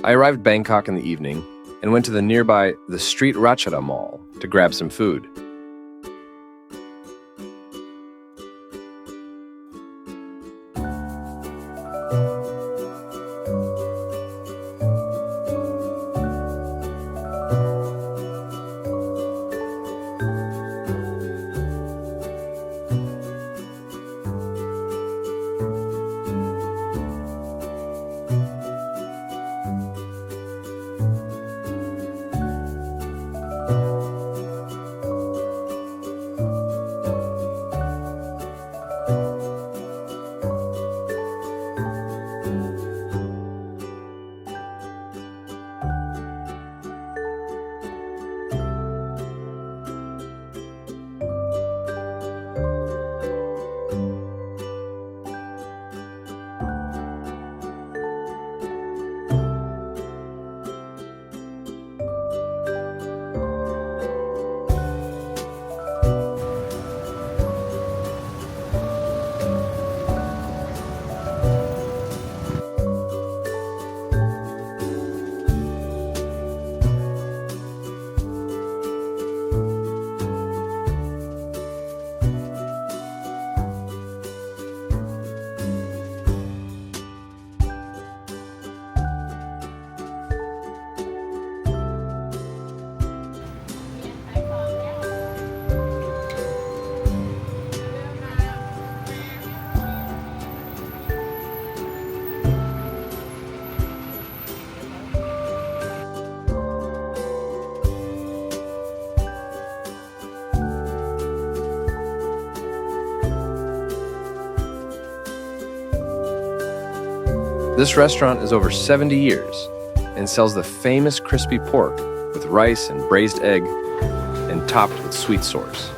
I arrived Bangkok in the evening and went to the nearby The Street Ratchada Mall to grab some food. This restaurant is over 70 years and sells the famous crispy pork with rice and braised egg and topped with sweet sauce.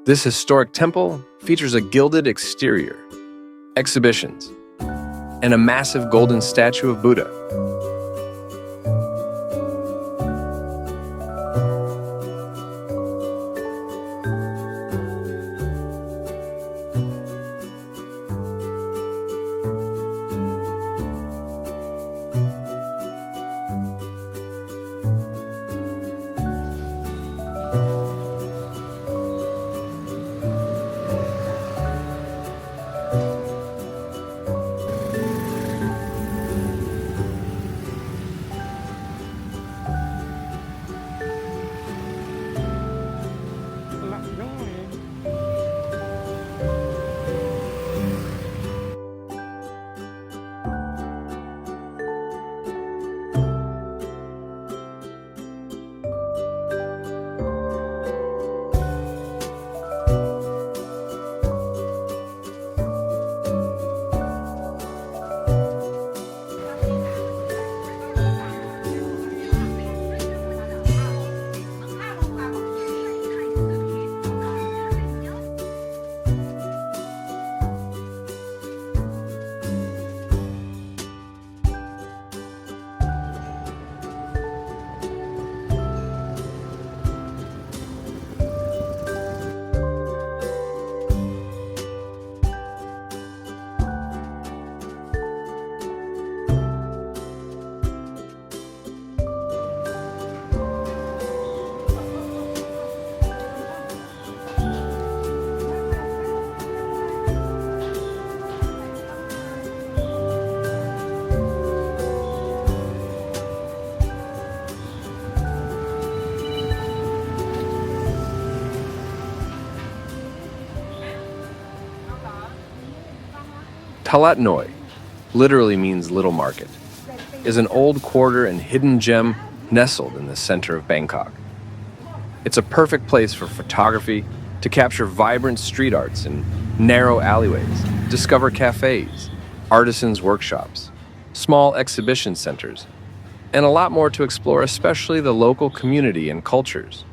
This historic temple features a gilded exterior, exhibitions, and a massive golden statue of Buddha. Talat Noi, literally means little market, is an old quarter and hidden gem nestled in the center of Bangkok. It's a perfect place for photography, to capture vibrant street arts and narrow alleyways, discover cafes, artisans' workshops, small exhibition centers, and a lot more to explore, especially the local community and cultures.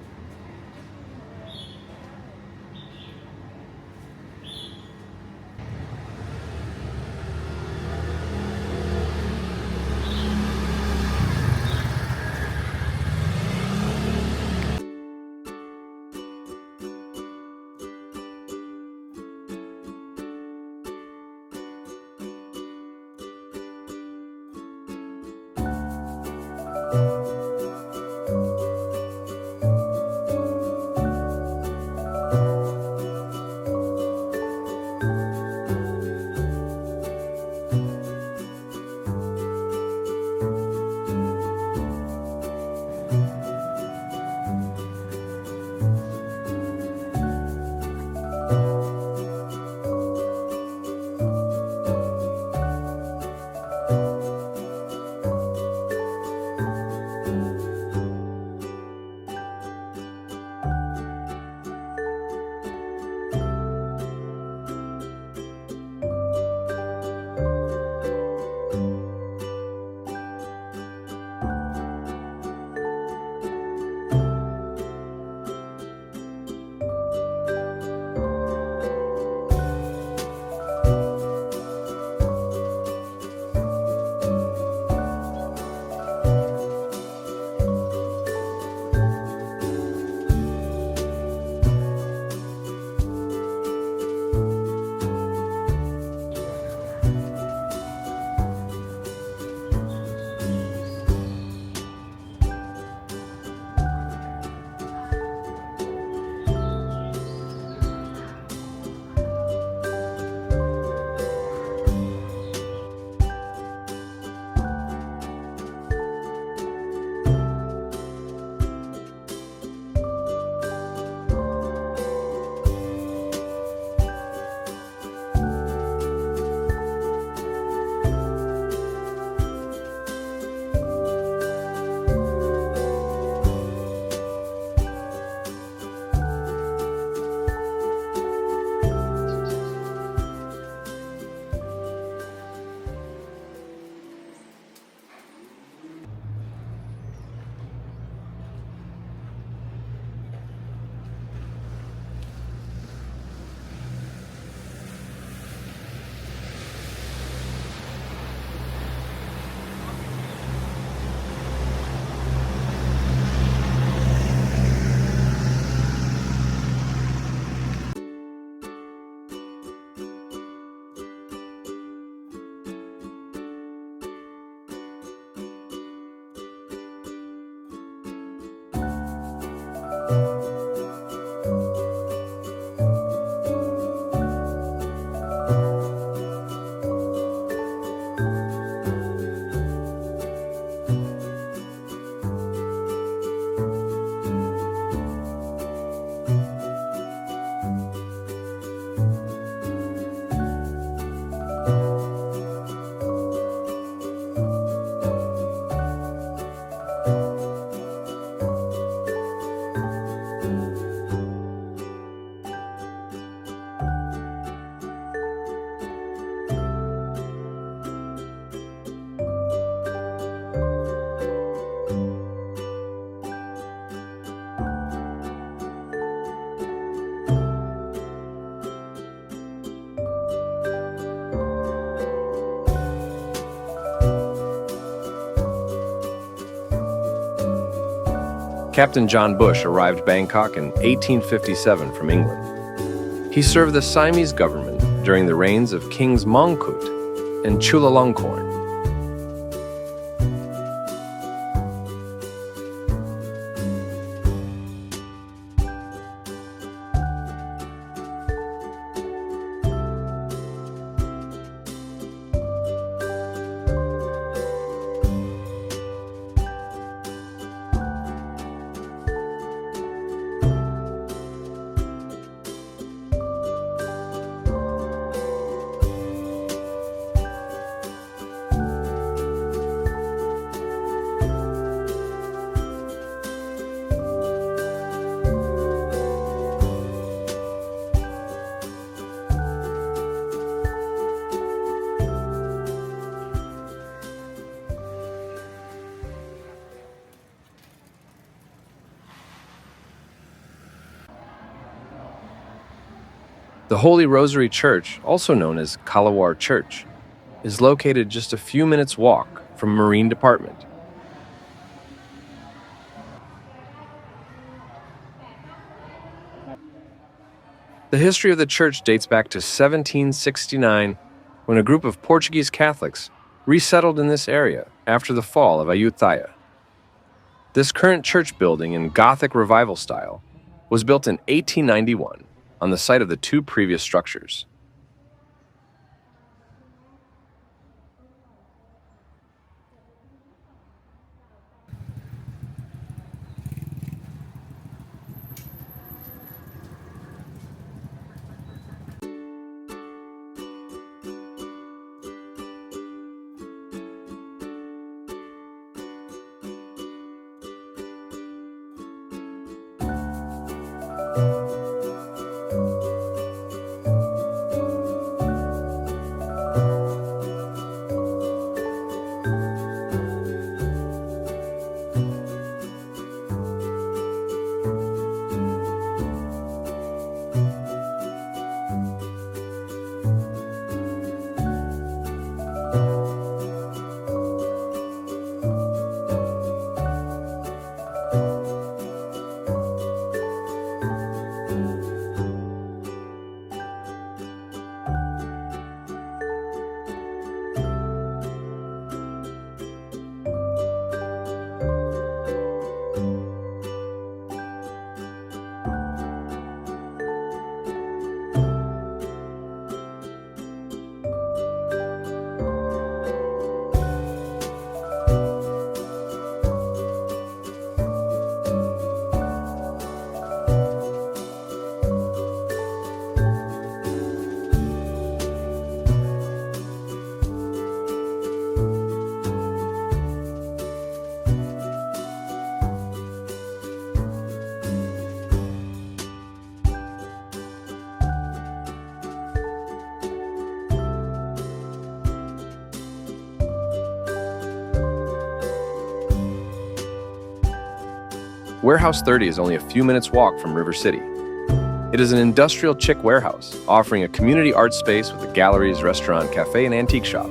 Captain John Bush arrived Bangkok in 1857 from England. He served the Siamese government during the reigns of Kings Mongkut and Chulalongkorn. The Holy Rosary Church, also known as Kalawar Church, is located just a few minutes' walk from Marine Department. The history of the church dates back to 1769, when a group of Portuguese Catholics resettled in this area after the fall of Ayutthaya. This current church building in Gothic Revival style was built in 1891 on the site of the two previous structures. Warehouse 30 is only a few minutes' walk from River City. It is an industrial chic warehouse offering a community art space with a galleries, restaurant, cafe, and antique shop.